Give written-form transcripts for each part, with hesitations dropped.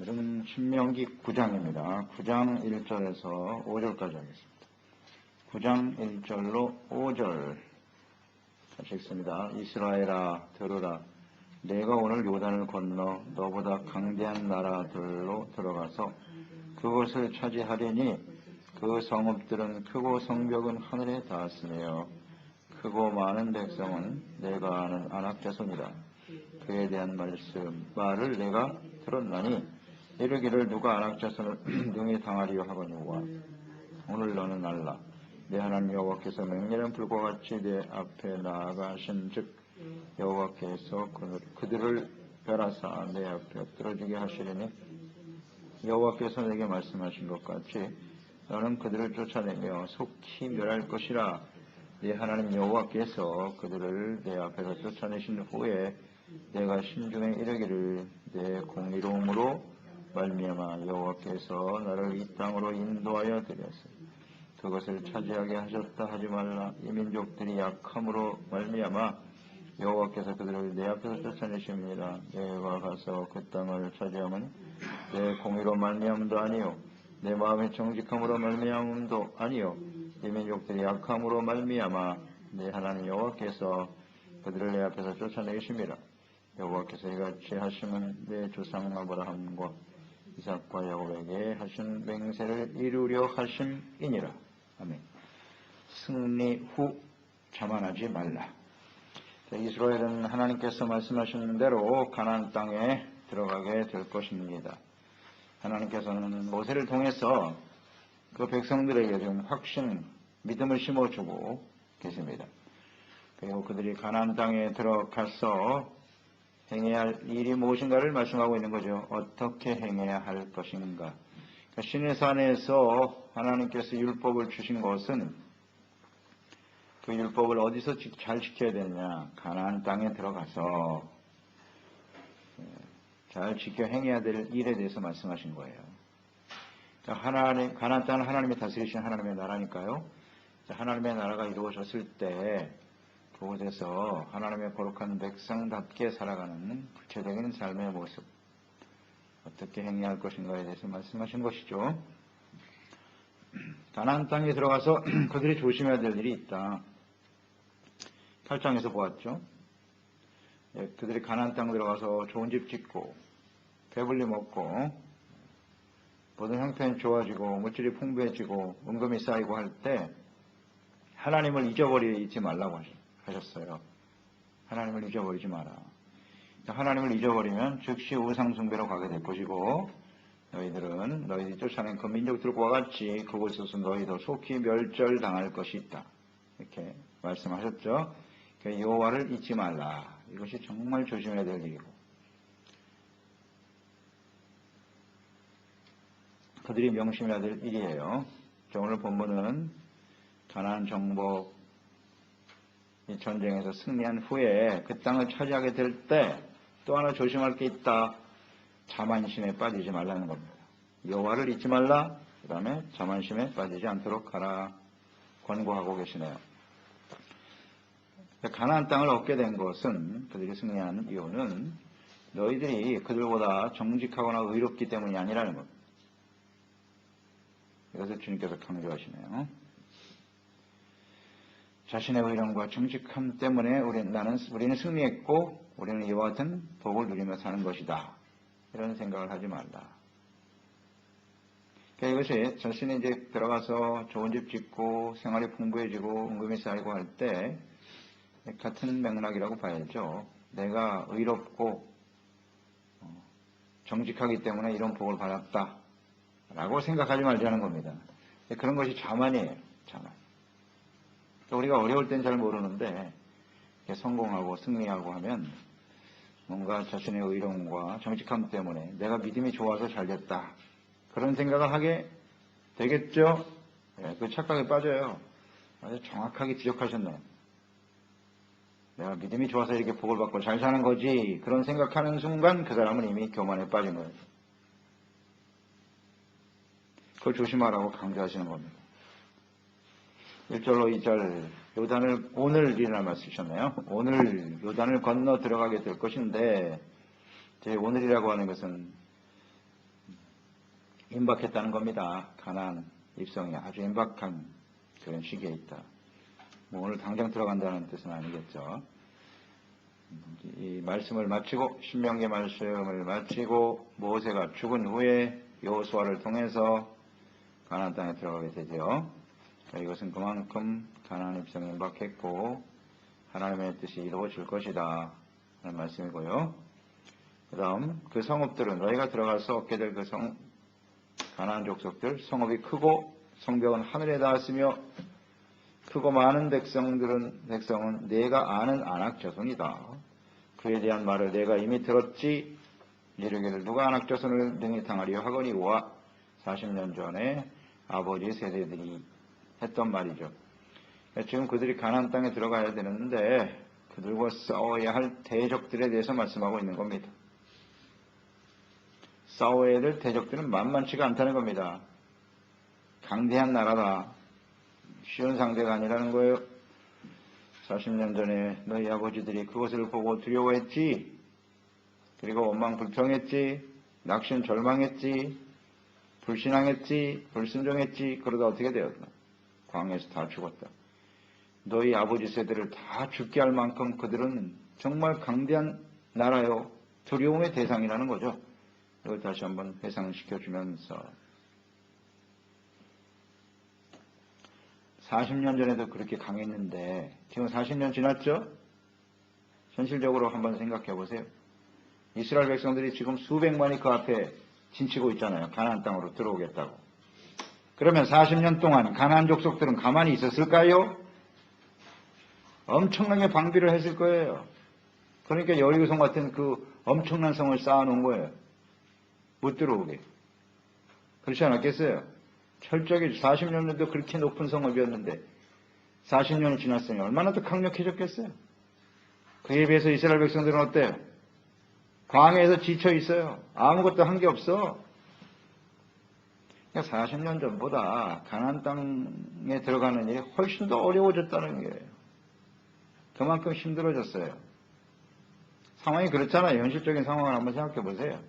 오늘은 신명기 9장입니다. 9장 1절에서 5절까지 하겠습니다. 9장 1절로 5절 같이 읽습니다. 이스라엘아 들으라. 내가 오늘 요단을 건너 너보다 강대한 나라들로 들어가서 그것을 차지하려니 그 성읍들은 크고 성벽은 하늘에 닿았으며 크고 많은 백성은 내가 아는 아낙 자손이라. 그에 대한 말을 내가 들었나니 이르기를 누가 아낙 자손을 능히 당하리요 하거니와 오늘 너는 알라. 내 하나님 여호와께서 맹렬한 불과 같이 내 앞에 나아가신즉 여호와께서 그들을 멸하사 내 앞에 엎드러지게 하시리니 여호와께서 내게 말씀하신 것 같이 너는 그들을 쫓아내며 속히 멸할 것이라. 내 하나님 여호와께서 그들을 내 앞에서 쫓아내신 후에 내가 신중에 이르기를 내 공의로움으로 말미암아 여호와께서 나를 이 땅으로 인도하여 드렸으니 그것을 차지하게 하셨다 하지 말라. 이 민족들이 약함으로 말미암아 여호와께서 그들을 내 앞에서 쫓아내십니다. 내가 가서 그 땅을 차지함은 내 공의로 말미암음도 아니요 내 마음의 정직함으로 말미암음도 아니요 이 민족들이 약함으로 말미암아 내 하나님 여호와께서 그들을 내 앞에서 쫓아내십니다. 여호와께서 이같이 하시면 내 조상 아브라함과 이삭과 야곱에게 하신 맹세를 이루려 하심이니라. 아멘. 승리 후 자만하지 말라. 이스라엘은 하나님께서 말씀하신 대로 가나안 땅에 들어가게 될 것입니다. 하나님께서는 모세를 통해서 그 백성들에게 지금 확신, 믿음을 심어주고 계십니다. 그리고 그들이 가나안 땅에 들어가서 행해야 할 일이 무엇인가를 말씀하고 있는 거죠. 어떻게 행해야 할 것인가. 그러니까 신의 산에서 하나님께서 율법을 주신 것은 그 율법을 어디서 잘 지켜야 되느냐. 가나안 땅에 들어가서 잘 지켜 행해야 될 일에 대해서 말씀하신 거예요. 가나안 땅은 하나님이 다스리신 하나님의 나라니까요. 하나님의 나라가 이루어졌을 때 그곳에서 하나님의 거룩한 백성답게 살아가는 구체적인 삶의 모습, 어떻게 행해야 할 것인가에 대해서 말씀하신 것이죠. 가나안 땅에 들어가서 그들이 조심해야 될 일이 있다. 8장에서 보았죠. 그들이 가나안 땅 들어가서 좋은 집 짓고 배불리 먹고 모든 형편이 좋아지고 물질이 풍부해지고 은금이 쌓이고 할 때 하나님을 잊어버리지 말라고 하셨어요. 하나님을 잊어버리지 마라. 하나님을 잊어버리면 즉시 우상숭배로 가게 될 것이고 너희들이 쫓아낸 그 민족들과 같이 그곳에서 너희도 속히 멸절당할 것이 있다. 이렇게 말씀하셨죠. 여호와를 잊지 말라. 이것이 정말 조심해야 될 일이고 그들이 명심해야 될 일이에요. 오늘 본문은 가나안 정복 이 전쟁에서 승리한 후에 그 땅을 차지하게 될 때 또 하나 조심할 게 있다. 자만심에 빠지지 말라는 겁니다. 여호와를 잊지 말라. 그 다음에 자만심에 빠지지 않도록 하라. 권고하고 계시네요. 가나안 땅을 얻게 된 것은 그들이 승리한 이유는 너희들이 그들보다 정직하거나 의롭기 때문이 아니라는 겁니다. 이것을 주님께서 강조하시네요. 자신의 의령과 정직함 때문에 우리는 승리했고 우리는 이와 같은 복을 누리며 사는 것이다. 이런 생각을 하지 말라. 그러니까 이것이 자신이 이제 들어가서 좋은 집 짓고 생활이 풍부해지고 은금이 쌓이고 할 때 같은 맥락이라고 봐야죠. 내가 의롭고 정직하기 때문에 이런 복을 받았다. 라고 생각하지 말자는 겁니다. 그런 것이 자만이에요. 자만. 우리가 어려울 땐 잘 모르는데 성공하고 승리하고 하면 뭔가 자신의 의로움과 정직함 때문에 내가 믿음이 좋아서 잘 됐다. 그런 생각을 하게 되겠죠? 그 착각에 빠져요. 아주 정확하게 지적하셨네요. 내가 믿음이 좋아서 이렇게 복을 받고 잘 사는 거지. 그런 생각하는 순간 그 사람은 이미 교만에 빠진 거예요. 그걸 조심하라고 강조하시는 겁니다. 1절로 2절 요단을 오늘이라는 말 쓰셨네요. 오늘 요단을 건너 들어가게 될 것인데 오늘이라고 하는 것은 임박했다는 겁니다. 가나안 입성이 아주 임박한 그런 시기에 있다. 뭐 오늘 당장 들어간다는 뜻은 아니겠죠. 이 말씀을 마치고 신명기 말씀을 마치고 모세가 죽은 후에 여호수아를 통해서 가나안 땅에 들어가게 되죠. 이것은 그만큼 가나안 입성이 임박했고 하나님의 뜻이 이루어질 것이다 하는 말씀이고요. 그 다음 그 성읍들은 너희가 들어가서 얻게 될 그 가나안 족속들 성읍이 크고 성벽은 하늘에 닿았으며 크고 많은 백성은 내가 아는 아낙 자손이다. 그에 대한 말을 내가 이미 들었지. 이르기를 누가 아낙 자손을 능히 당하려 하거니와 40년 전에 아버지 세대들이 했던 말이죠. 지금 그들이 가나안 땅에 들어가야 되는데 그들과 싸워야 할 대적들에 대해서 말씀하고 있는 겁니다. 싸워야 될 대적들은 만만치가 않다는 겁니다. 강대한 나라다. 쉬운 상대가 아니라는 거예요. 40년 전에 너희 아버지들이 그것을 보고 두려워했지. 그리고 원망불평했지. 낙심절망했지. 불신앙했지. 불순종했지. 그러다 어떻게 되었나? 광야에서 다 죽었다. 너희 아버지 세대를 다 죽게 할 만큼 그들은 정말 강대한 나라요. 두려움의 대상이라는 거죠. 이걸 다시 한번 회상시켜주면서 40년 전에도 그렇게 강했는데 지금 40년 지났죠? 현실적으로 한번 생각해 보세요. 이스라엘 백성들이 지금 수백만이 그 앞에 진치고 있잖아요. 가나안 땅으로 들어오겠다고. 그러면 40년 동안 가나안 족속들은 가만히 있었을까요? 엄청나게 방비를 했을 거예요. 그러니까 여리고성 같은 그 엄청난 성을 쌓아놓은 거예요. 못 들어오게. 그렇지 않았겠어요? 철저하게 40년도 그렇게 높은 성읍이었는데 40년이 지났으니 얼마나 더 강력해졌겠어요? 그에 비해서 이스라엘 백성들은 어때요? 광야에서 지쳐 있어요. 아무것도 한 게 없어. 그러니까 40년 전보다 가나안 땅에 들어가는 일이 훨씬 더 어려워졌다는 거예요. 그만큼 힘들어졌어요. 상황이 그렇잖아요. 현실적인 상황을 한번 생각해 보세요.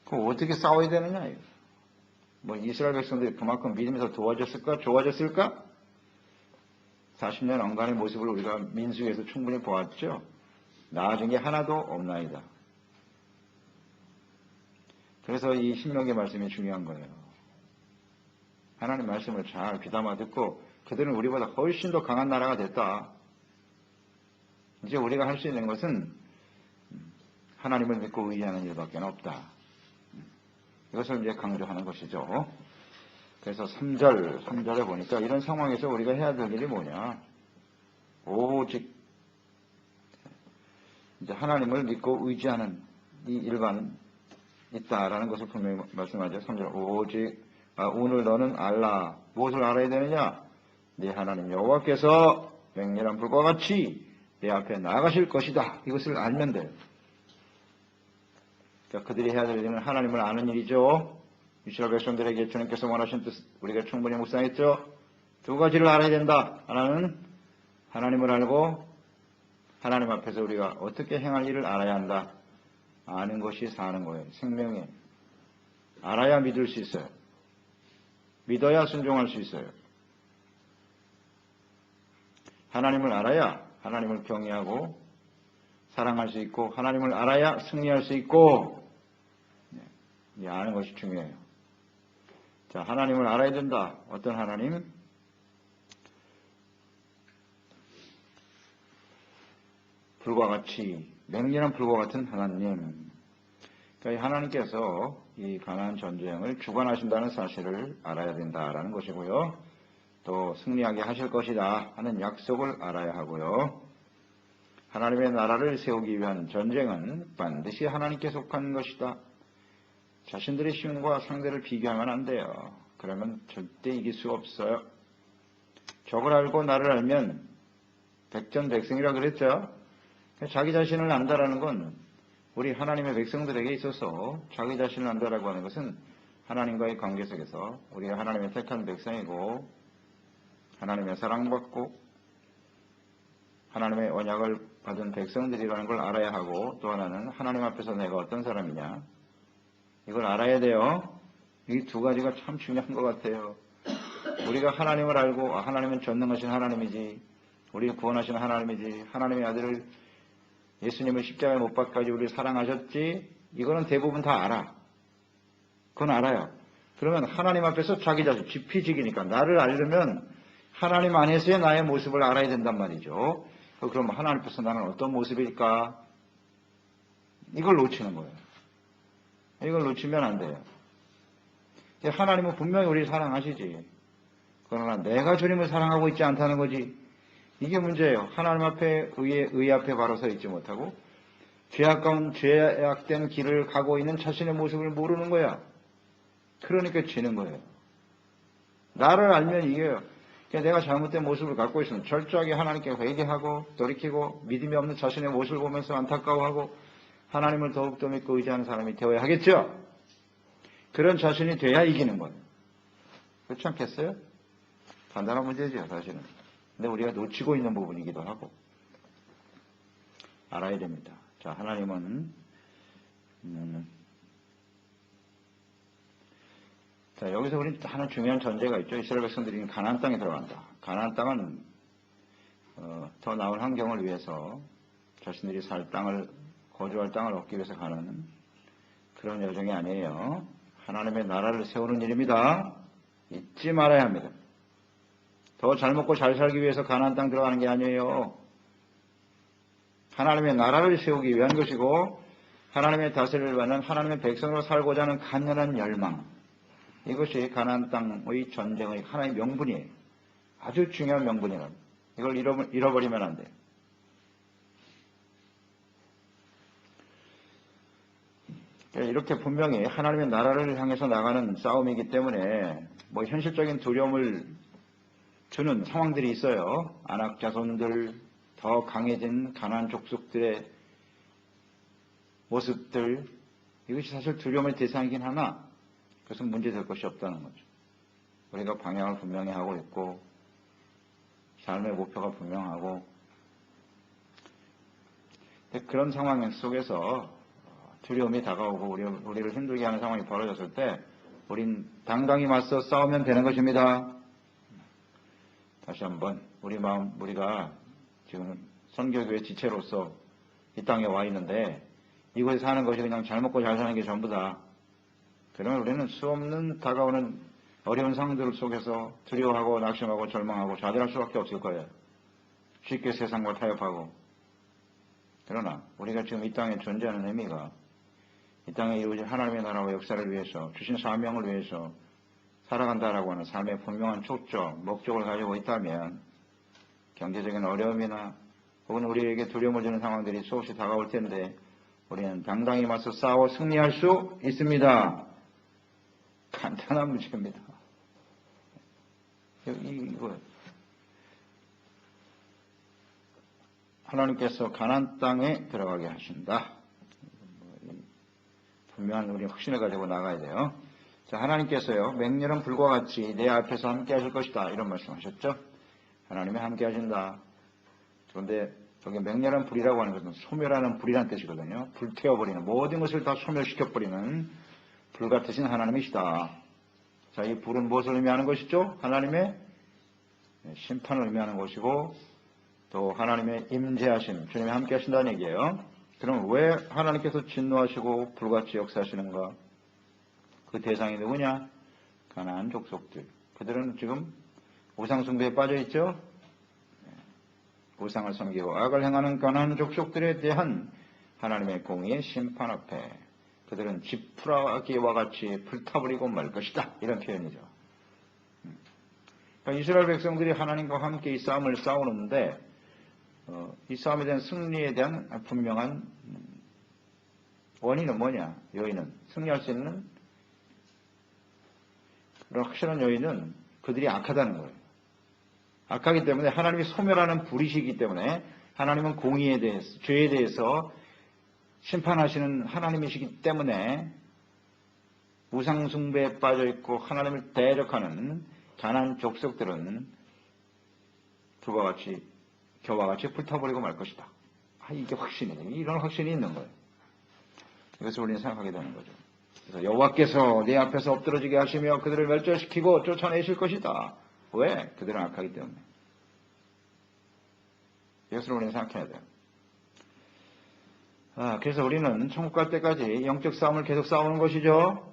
그럼 어떻게 싸워야 되느냐? 뭐 이스라엘 백성들이 그만큼 믿음에서 도와줬을까? 좋아졌을까? 40년 언간의 모습을 우리가 민수기에서 충분히 보았죠. 나아진 게 하나도 없나이다. 그래서 이 신명기 말씀이 중요한 거예요. 하나님 말씀을 잘 귀담아 듣고 그들은 우리보다 훨씬 더 강한 나라가 됐다. 이제 우리가 할 수 있는 것은 하나님을 믿고 의지하는 일밖에 없다. 이것을 이제 강조하는 것이죠. 그래서 3절에 보니까 이런 상황에서 우리가 해야 될 일이 뭐냐. 오직 이제 하나님을 믿고 의지하는 이 일반 있다라는 것을 분명히 말씀하죠. 3절 오직 오늘 너는 알라. 무엇을 알아야 되느냐? 네 하나님 여호와께서 맹렬한 불과 같이 내 앞에 나가실 것이다. 이것을 알면 돼요. 그러니까 그들이 해야 될 일은 하나님을 아는 일이죠. 이스라엘 백성들에게 주님께서 원하신 뜻 우리가 충분히 묵상했죠. 두 가지를 알아야 된다. 하나는 하나님을 알고 하나님 앞에서 우리가 어떻게 행할 일을 알아야 한다. 아는 것이 사는 거예요. 생명에. 알아야 믿을 수 있어요. 믿어야 순종할 수 있어요. 하나님을 알아야 하나님을 경외하고 사랑할 수 있고 하나님을 알아야 승리할 수 있고 이 아는 것이 중요해요. 자, 하나님을 알아야 된다. 어떤 하나님? 불과 같이 맹렬한 불과 같은 하나님. 그러니까 하나님께서 이 가나안 전쟁을 주관하신다는 사실을 알아야 된다라는 것이고요. 또 승리하게 하실 것이다 하는 약속을 알아야 하고요. 하나님의 나라를 세우기 위한 전쟁은 반드시 하나님께 속한 것이다. 자신들의 힘과 상대를 비교하면 안 돼요. 그러면 절대 이길 수 없어요. 적을 알고 나를 알면 백전백승이라 그랬죠. 자기 자신을 안다라는 건 우리 하나님의 백성들에게 있어서 자기 자신을 안다라고 하는 것은 하나님과의 관계 속에서 우리가 하나님의 택한 백성이고 하나님의 사랑받고 하나님의 언약을 받은 백성들이라는 걸 알아야 하고 또 하나는 하나님 앞에서 내가 어떤 사람이냐 이걸 알아야 돼요. 이 두 가지가 참 중요한 것 같아요. 우리가 하나님을 알고 하나님은 전능하신 하나님이지, 우리를 구원하신 하나님이지, 하나님의 아들을 예수님을 십자가에 못 박까지 우리를 사랑하셨지, 이거는 대부분 다 알아. 그건 알아요. 그러면 하나님 앞에서 자기 자신 지피지기니까 나를 알려면 하나님 안에서의 나의 모습을 알아야 된단 말이죠. 그럼 하나님 앞에서 나는 어떤 모습일까? 이걸 놓치는 거예요. 이걸 놓치면 안 돼요. 하나님은 분명히 우리를 사랑하시지. 그러나 내가 주님을 사랑하고 있지 않다는 거지. 이게 문제예요. 하나님 앞에 의 앞에 바로 서 있지 못하고 죄악된 길을 가고 있는 자신의 모습을 모르는 거야. 그러니까 지는 거예요. 나를 알면 이겨요. 내가 잘못된 모습을 갖고 있으면 철저하게 하나님께 회개하고 돌이키고 믿음이 없는 자신의 모습을 보면서 안타까워하고 하나님을 더욱더 믿고 의지하는 사람이 되어야 하겠죠. 그런 자신이 돼야 이기는 거예요. 그렇지 않겠어요? 간단한 문제죠, 사실은. 근데 우리가 놓치고 있는 부분이기도 하고 알아야 됩니다. 자, 하나님은 자, 여기서 우리는 하나 중요한 전제가 있죠. 이스라엘 백성들이 가나안 땅에 들어간다. 가나안 땅은 더 나은 환경을 위해서 자신들이 살 땅을 거주할 땅을 얻기 위해서 가는 그런 여정이 아니에요. 하나님의 나라를 세우는 일입니다. 잊지 말아야 합니다. 더 잘 먹고 잘 살기 위해서 가나안 땅 들어가는 게 아니에요. 하나님의 나라를 세우기 위한 것이고 하나님의 다스림을 받는 하나님의 백성으로 살고자 하는 간절한 열망, 이것이 가나안 땅의 전쟁의 하나의 명분이에요. 아주 중요한 명분이라고. 이걸 잃어버리면 안 돼요. 이렇게 분명히 하나님의 나라를 향해서 나가는 싸움이기 때문에 현실적인 두려움을 주는 상황들이 있어요. 아낙 자손들, 더 강해진 가나안 족속들의 모습들, 이것이 사실 두려움의 대상이긴 하나 그것은 문제될 것이 없다는 거죠. 우리가 방향을 분명히 하고 있고 삶의 목표가 분명하고 그런 상황 속에서 두려움이 다가오고 우리를 힘들게 하는 상황이 벌어졌을 때 우린 당당히 맞서 싸우면 되는 것입니다. 다시 한번 우리가 지금 선교교회 지체로서 이 땅에 와 있는데 이곳에 사는 것이 그냥 잘 먹고 잘 사는 게 전부다. 그러면 우리는 수없는 다가오는 어려운 상황들 속에서 두려워하고 낙심하고 절망하고 좌절할 수밖에 없을 거예요. 쉽게 세상과 타협하고. 그러나 우리가 지금 이 땅에 존재하는 의미가 이 땅에 이루어진 하나님의 나라와 역사를 위해서 주신 사명을 위해서 살아간다라고 하는 삶의 분명한 초점, 목적을 가지고 있다면 경제적인 어려움이나 혹은 우리에게 두려움을 주는 상황들이 수없이 다가올 텐데 우리는 당당히 맞서 싸워 승리할 수 있습니다. 간단한 문제입니다. 이거 하나님께서 가나안 땅에 들어가게 하신다. 분명한 우리 확신을 가지고 나가야 돼요. 자, 하나님께서요, 맹렬한 불과 같이 내 앞에서 함께 하실 것이다. 이런 말씀하셨죠. 하나님이 함께 하신다. 그런데 여기 맹렬한 불이라고 하는 것은 소멸하는 불이라는 뜻이거든요. 불태워버리는, 모든 것을 다 소멸시켜버리는 불 같으신 하나님이시다. 자, 이 불은 무엇을 의미하는 것이죠? 하나님의 심판을 의미하는 것이고 또 하나님의 임재하심, 주님이 함께 하신다는 얘기예요. 그럼 왜 하나님께서 진노하시고 불같이 역사하시는가? 그 대상이 누구냐? 가나안 족속들. 그들은 지금 우상 숭배에 빠져 있죠. 우상을 섬기고 악을 행하는 가나안 족속들에 대한 하나님의 공의의 심판 앞에 그들은 지푸라기와 같이 불타버리고 말 것이다. 이런 표현이죠. 그러니까 이스라엘 백성들이 하나님과 함께 이 싸움을 싸우는데 이 싸움에 대한 승리에 대한 분명한 원인은 뭐냐? 요인은 승리할 수 있는 그런 확실한 요인은 그들이 악하다는 거예요. 악하기 때문에 하나님이 소멸하는 불이시기 때문에 하나님은 공의에 대해서, 죄에 대해서 심판하시는 하나님이시기 때문에 우상 숭배에 빠져 있고 하나님을 대적하는 가나안 족속들은 불과 같이 겨와 같이 불타버리고 말 것이다. 이게 확신이에요. 이런 확신이 있는 거예요. 이것을 우리는 생각하게 되는 거죠. 그래서 여호와께서 네 앞에서 엎드러지게 하시며 그들을 멸절시키고 쫓아내실 것이다. 왜? 그들은 악하기 때문에. 이것을 우리는 생각해야 돼요. 그래서 우리는 천국 갈 때까지 영적 싸움을 계속 싸우는 것이죠.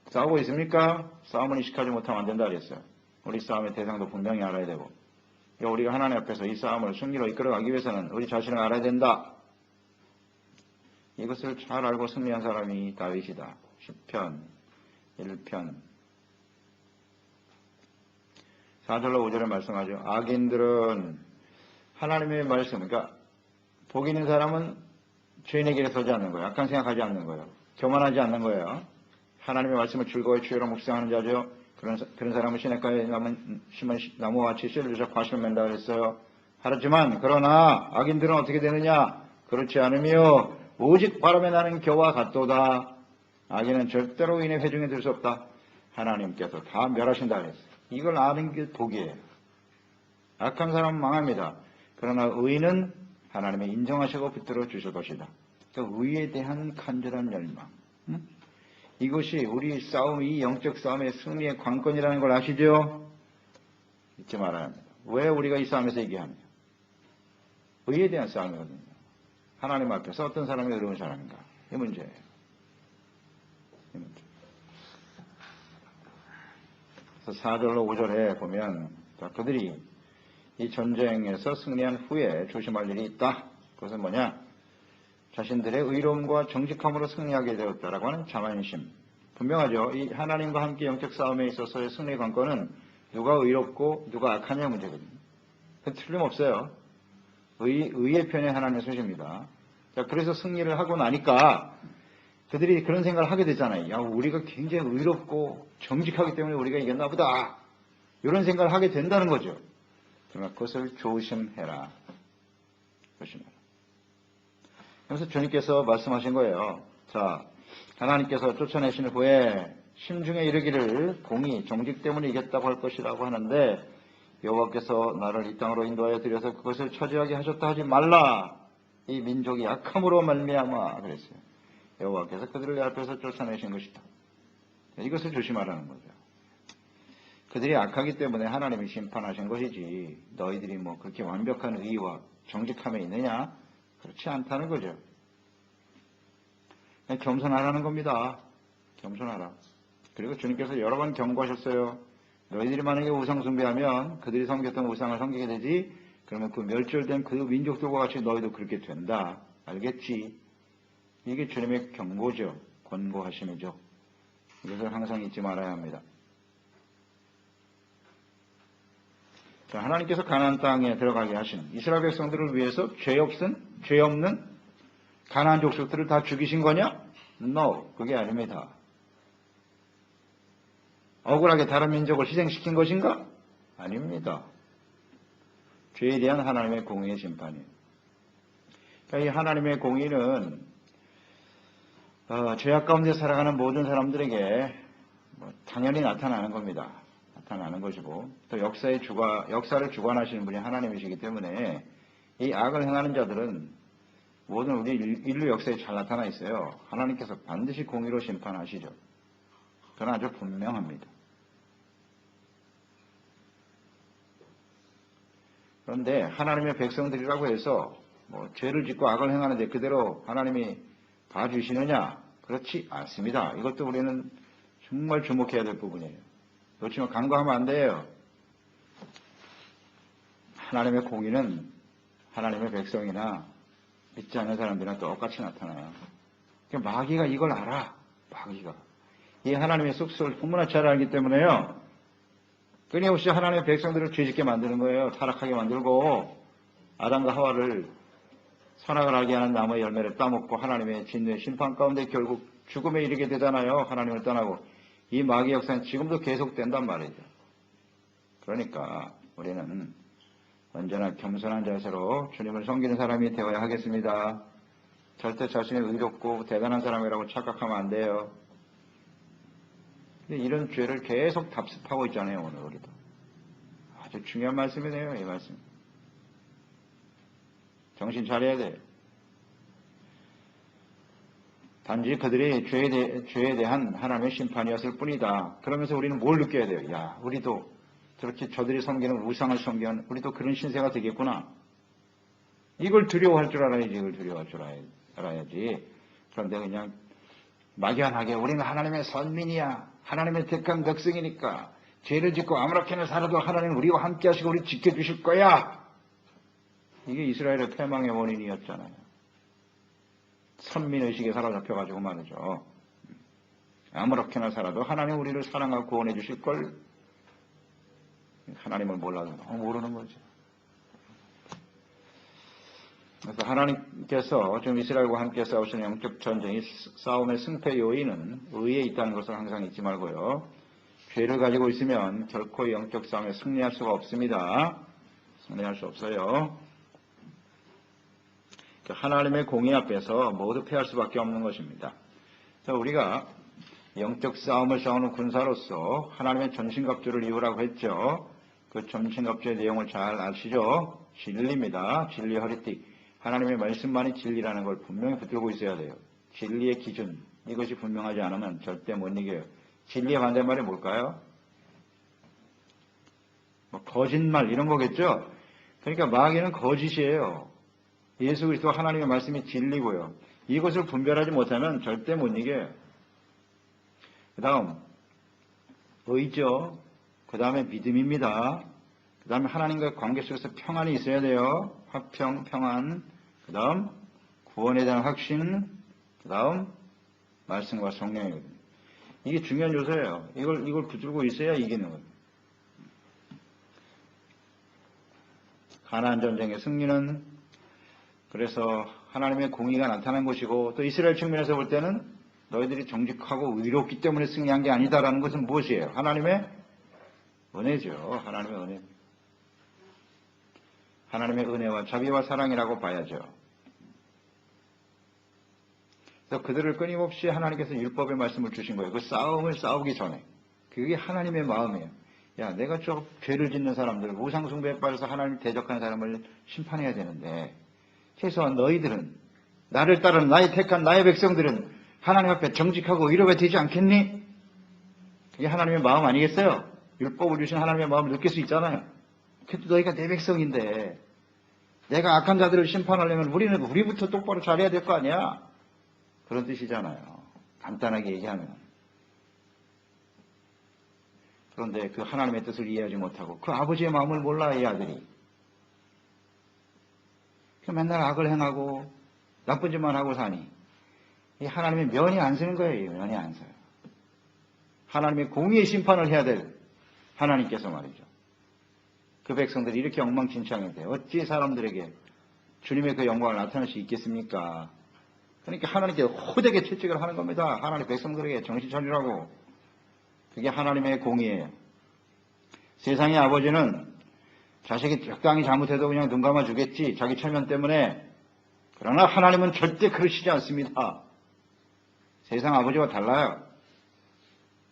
싸우고 있습니까? 싸움은 이식하지 못하면 안 된다 그랬어요. 우리 싸움의 대상도 분명히 알아야 되고, 우리가 하나님 앞에서 이 싸움을 승리로 이끌어가기 위해서는 우리 자신을 알아야 된다. 이것을 잘 알고 승리한 사람이 다윗이다. 10편, 1편 4절로 5절에 말씀하죠. 악인들은 하나님의 말씀, 그러니까 복 있는 사람은 죄인의 길에 서지 않는 거예요. 악한 생각하지 않는 거예요. 교만하지 않는 거예요. 하나님의 말씀을 즐거워 주의로 묵상하는 자죠. 그런 사람은 시냇가에 심은 나무와 같이 씨를 주셔 과실을 맨다 그랬어요. 하지만 그러나 악인들은 어떻게 되느냐? 그렇지 않으며 오직 바람에 나는 겨와 같도다. 악인은 절대로 의인의 회중에 들 수 없다. 하나님께서 다 멸하신다 그랬어요. 이걸 아는 게 복이에요. 악한 사람은 망합니다. 그러나 의인은 하나님의 인정하시고 붙들어 주실 것이다. 그러니까 의에 대한 간절한 열망. 이것이 우리 싸움, 이 영적 싸움의 승리의 관건이라는 걸 아시죠? 잊지 말아야 합니다. 왜 우리가 이 싸움에서 얘기하느냐? 의에 대한 싸움이거든요. 하나님 앞에서 어떤 사람이 어려운 사람인가? 이 문제예요. 이 문제. 그래서 4절로 5절에 보면 그들이 이 전쟁에서 승리한 후에 조심할 일이 있다. 그것은 뭐냐? 자신들의 의로움과 정직함으로 승리하게 되었다라고 하는 자만심. 분명하죠. 이 하나님과 함께 영적 싸움에 있어서의 승리의 관건은 누가 의롭고 누가 악하냐의 문제거든요. 틀림없어요. 의의 편에 하나님의 소십니다. 자, 그래서 승리를 하고 나니까 그들이 그런 생각을 하게 되잖아요. 야, 우리가 굉장히 의롭고 정직하기 때문에 우리가 이겼나 보다. 이런 생각을 하게 된다는 거죠. 그러나 그것을 조심해라. 조심해라. 그래서 주님께서 말씀하신 거예요. 자, 하나님께서 쫓아내신 후에 심중에 이르기를 공의, 정직 때문에 이겼다고 할 것이라고 하는데 여호와께서 나를 이 땅으로 인도하여 들여서 그것을 차지하게 하셨다 하지 말라. 이 민족이 악함으로 말미암아 그랬어요. 여호와께서 그들을 내 앞에서 쫓아내신 것이다. 이것을 조심하라는 거죠. 그들이 악하기 때문에 하나님이 심판하신 것이지 너희들이 뭐 그렇게 완벽한 의와 정직함에 있느냐? 그렇지 않다는 거죠. 그냥 겸손하라는 겁니다. 겸손하라. 그리고 주님께서 여러 번 경고하셨어요. 너희들이 만약에 우상 숭배하면 그들이 섬겼던 우상을 섬기게 되지. 그러면 그 멸절된 그 민족들과 같이 너희도 그렇게 된다. 알겠지? 이게 주님의 경고죠. 권고하심이죠. 이것을 항상 잊지 말아야 합니다. 자, 하나님께서 가나안 땅에 들어가게 하신 이스라엘 백성들을 위해서 죄 없는 가나안 족속들을 다 죽이신 거냐? No, 그게 아닙니다. 억울하게 다른 민족을 희생시킨 것인가? 아닙니다. 죄에 대한 하나님의 공의의 심판이에요. 그러니까 이 하나님의 공의는 죄악 가운데 살아가는 모든 사람들에게 당연히 나타나는 겁니다. 나타나는 것이고 또 역사를 주관하시는 분이 하나님이시기 때문에 이 악을 행하는 자들은 모든 우리 인류 역사에 잘 나타나 있어요. 하나님께서 반드시 공의로 심판하시죠. 그건 아주 분명합니다. 그런데 하나님의 백성들이라고 해서 죄를 짓고 악을 행하는데 그대로 하나님이 봐주시느냐? 그렇지 않습니다. 이것도 우리는 정말 주목해야 될 부분이에요. 놓치면 간과하면 안 돼요. 하나님의 공의는 하나님의 백성이나 믿지 않는 사람들이랑 똑같이 나타나요. 그러니까 마귀가 이걸 알아. 마귀가. 이 하나님의 속성을 너무나 잘 알기 때문에요. 끊임없이 하나님의 백성들을 죄짓게 만드는 거예요. 타락하게 만들고 아담과 하와를 선악을 알게 하는 나무의 열매를 따먹고 하나님의 진노의 심판 가운데 결국 죽음에 이르게 되잖아요. 하나님을 떠나고. 이 마귀 역사는 지금도 계속된단 말이죠. 그러니까 우리는 언제나 겸손한 자세로 주님을 섬기는 사람이 되어야 하겠습니다. 절대 자신이 의롭고 대단한 사람이라고 착각하면 안 돼요. 이런 죄를 계속 답습하고 있잖아요. 오늘 우리도. 아주 중요한 말씀이네요. 이 말씀. 정신 차려야 돼요. 단지 그들의 죄에 대한 하나님의 심판이었을 뿐이다. 그러면서 우리는 뭘 느껴야 돼요? 야, 우리도 저렇게 저들이 섬기는 우상을 섬기는 우리도 그런 신세가 되겠구나. 이걸 두려워할 줄 알아야지. 이걸 두려워할 줄 알아야지. 그런데 그냥 막연하게 우리는 하나님의 선민이야. 하나님의 택한 백성이니까 죄를 짓고 아무렇게나 살아도 하나님은 우리와 함께 하시고 우리 지켜주실 거야. 이게 이스라엘의 패망의 원인이었잖아요. 선민의식에 사로잡혀가지고 말이죠. 아무렇게나 살아도 하나님 우리를 사랑하고 구원해 주실 걸 하나님을 몰라서 모르는 거죠. 그래서 하나님께서 지금 이스라엘과 함께 싸우시는 영적 전쟁이 싸움의 승패 요인은 의에 있다는 것을 항상 잊지 말고요. 죄를 가지고 있으면 결코 영적 싸움에 승리할 수가 없습니다. 승리할 수 없어요. 하나님의 공의 앞에서 모두 패할 수밖에 없는 것입니다. 우리가 영적 싸움을 싸우는 군사로서 하나님의 전신갑주를 이루라고 했죠. 그 전신갑주의 내용을 잘 아시죠? 진리입니다. 진리 허리띠. 하나님의 말씀만이 진리라는 걸 분명히 붙들고 있어야 돼요. 진리의 기준, 이것이 분명하지 않으면 절대 못 이겨요. 진리의 반대말이 뭘까요? 거짓말 이런 거겠죠? 그러니까 마귀는 거짓이에요. 예수 그리스도 하나님의 말씀이 진리고요. 이것을 분별하지 못하면 절대 못 이겨요. 그 다음 의죠. 그 다음에 믿음입니다. 그 다음에 하나님과의 관계 속에서 평안이 있어야 돼요. 화평, 평안. 그 다음 구원에 대한 확신. 그 다음 말씀과 성령이거든요. 이게 중요한 요소예요. 이걸 붙들고 있어야 이기는 거예요. 가나안 전쟁의 승리는 그래서 하나님의 공의가 나타난 것이고 또 이스라엘 측면에서 볼 때는 너희들이 정직하고 의롭기 때문에 승리한 게 아니다라는 것은 무엇이에요? 하나님의 은혜죠. 하나님의 은혜. 하나님의 은혜와 자비와 사랑이라고 봐야죠. 그래서 그들을 끊임없이 하나님께서 율법의 말씀을 주신 거예요. 그 싸움을 싸우기 전에. 그게 하나님의 마음이에요. 야, 내가 저 죄를 짓는 사람들, 우상숭배에 빠져서 하나님 대적하는 사람을 심판해야 되는데 최소한 너희들은 나를 따르는 나의 택한 나의 백성들은 하나님 앞에 정직하고 의롭게 되지 않겠니? 그게 하나님의 마음 아니겠어요? 율법을 주신 하나님의 마음을 느낄 수 있잖아요. 그래도 너희가 내 백성인데 내가 악한 자들을 심판하려면 우리는 우리부터 똑바로 잘해야 될 거 아니야? 그런 뜻이잖아요. 간단하게 얘기하면. 그런데 그 하나님의 뜻을 이해하지 못하고 그 아버지의 마음을 몰라 이 아들이. 맨날 악을 행하고 나쁜 짓만 하고 사니 이 하나님의 면이 안 서는 거예요. 면이 안 서요. 하나님의 공의의 심판을 해야 될 하나님께서 말이죠. 그 백성들이 이렇게 엉망진창인데 어찌 사람들에게 주님의 그 영광을 나타낼 수 있겠습니까? 그러니까 하나님께 호되게 채찍을 하는 겁니다. 하나님 백성들에게 정신 차리라고. 그게 하나님의 공의예요. 세상의 아버지는 자식이 적당히 잘못해도 그냥 눈 감아주겠지. 자기 체면 때문에. 그러나 하나님은 절대 그러시지 않습니다. 세상 아버지와 달라요.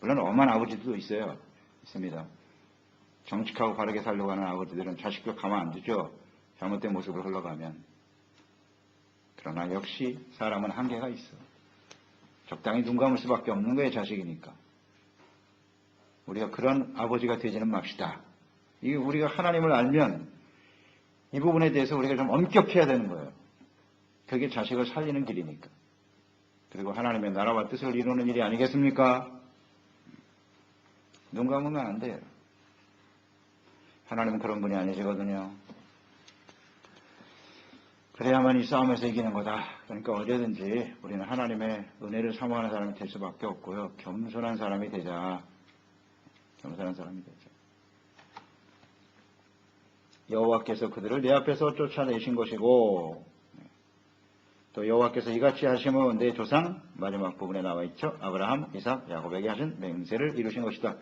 물론 엄한 아버지들도 있어요. 있습니다. 정직하고 바르게 살려고 하는 아버지들은 자식들 가만 안 두죠. 잘못된 모습으로 흘러가면. 그러나 역시 사람은 한계가 있어. 적당히 눈 감을 수밖에 없는 거예요. 자식이니까. 우리가 그런 아버지가 되지는 맙시다. 이게 우리가 하나님을 알면 이 부분에 대해서 우리가 좀 엄격해야 되는 거예요. 그게 자식을 살리는 길이니까. 그리고 하나님의 나라와 뜻을 이루는 일이 아니겠습니까? 눈 감으면 안 돼요. 하나님은 그런 분이 아니시거든요. 그래야만 이 싸움에서 이기는 거다. 그러니까 언제든지 우리는 하나님의 은혜를 사모하는 사람이 될 수밖에 없고요. 겸손한 사람이 되자. 겸손한 사람이 되자. 여호와께서 그들을 내 앞에서 쫓아내신 것이고 또 여호와께서 이같이 하심은 내 조상 마지막 부분에 나와 있죠. 아브라함, 이삭, 야곱에게 하신 맹세를 이루신 것이다.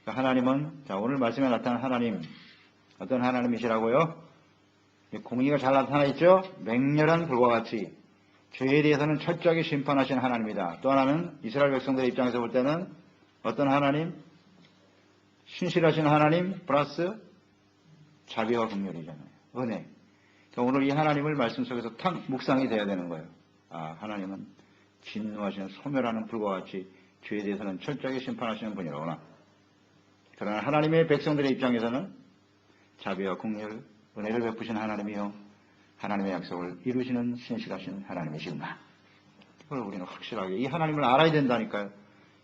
그러니까 하나님은 자 오늘 말씀에 나타난 하나님 어떤 하나님이시라고요? 공의가 잘 나타나 있죠. 맹렬한 불과 같이 죄에 대해서는 철저하게 심판하신 하나님이다. 또 하나는 이스라엘 백성들의 입장에서 볼 때는 어떤 하나님? 신실하신 하나님 플러스 자비와 긍휼이잖아요. 은혜. 그러니까 오늘 이 하나님을 말씀 속에서 탁 묵상이 돼야 되는 거예요. 아, 하나님은 진노하시는 소멸하는 불과 같이 죄에 대해서는 철저하게 심판하시는 분이로구나. 그러나 하나님의 백성들의 입장에서는 자비와 긍휼, 은혜를 베푸신 하나님이요 하나님의 약속을 이루시는 신실하신 하나님이시구나. 이걸 우리는 확실하게 이 하나님을 알아야 된다니까요.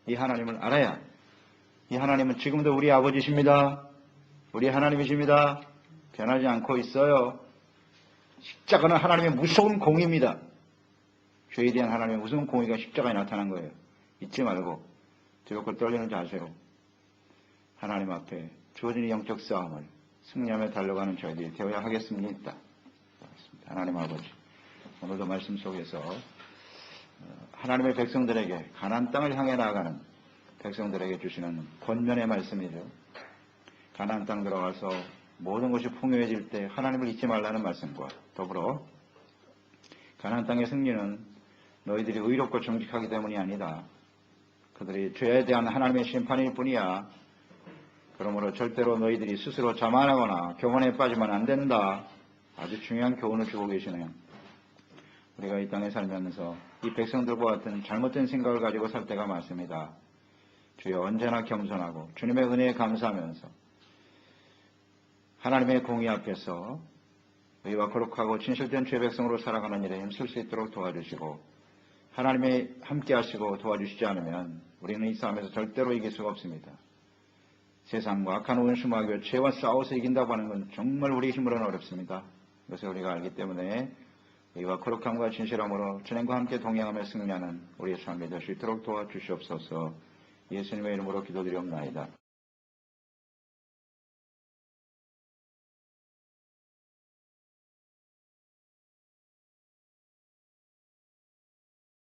이 하나님을 알아야, 이 하나님은 지금도 우리 아버지십니다. 우리 하나님이십니다. 변하지 않고 있어요. 십자가는 하나님의 무서운 공의입니다. 죄에 대한 하나님의 무서운 공의가 십자가에 나타난 거예요. 잊지 말고 두렵고 떨리는 자세로 하나님 앞에 주어진 영적 싸움을 승리하며 달려가는 저희들이 되어야 하겠습니다. 하나님 아버지, 오늘도 말씀 속에서 하나님의 백성들에게 가나안 땅을 향해 나아가는 백성들에게 주시는 권면의 말씀이죠. 가나안 땅 들어가서 모든 것이 풍요해질 때 하나님을 잊지 말라는 말씀과 더불어 가나안 땅의 승리는 너희들이 의롭고 정직하기 때문이 아니다. 그들이 죄에 대한 하나님의 심판일 뿐이야. 그러므로 절대로 너희들이 스스로 자만하거나 교만에 빠지면 안 된다. 아주 중요한 교훈을 주고 계시네요. 우리가 이 땅에 살면서 이 백성들과 같은 잘못된 생각을 가지고 살 때가 많습니다. 주여 언제나 겸손하고 주님의 은혜에 감사하면서 하나님의 공의 앞에서 의와 거룩하고 진실된 죄 백성으로 살아가는 일에 힘쓸 수 있도록 도와주시고 하나님이 함께 하시고 도와주시지 않으면 우리는 이 싸움에서 절대로 이길 수가 없습니다. 세상과 악한 원수마귀와 죄와 싸워서 이긴다고 하는 건 정말 우리 힘으로는 어렵습니다. 이것을 우리가 알기 때문에 의와 거룩함과 진실함으로 주님과 함께 동행하며 승리하는 우리의 삶이 될 수 있도록 도와주시옵소서. 예수님의 이름으로 기도드리옵나이다.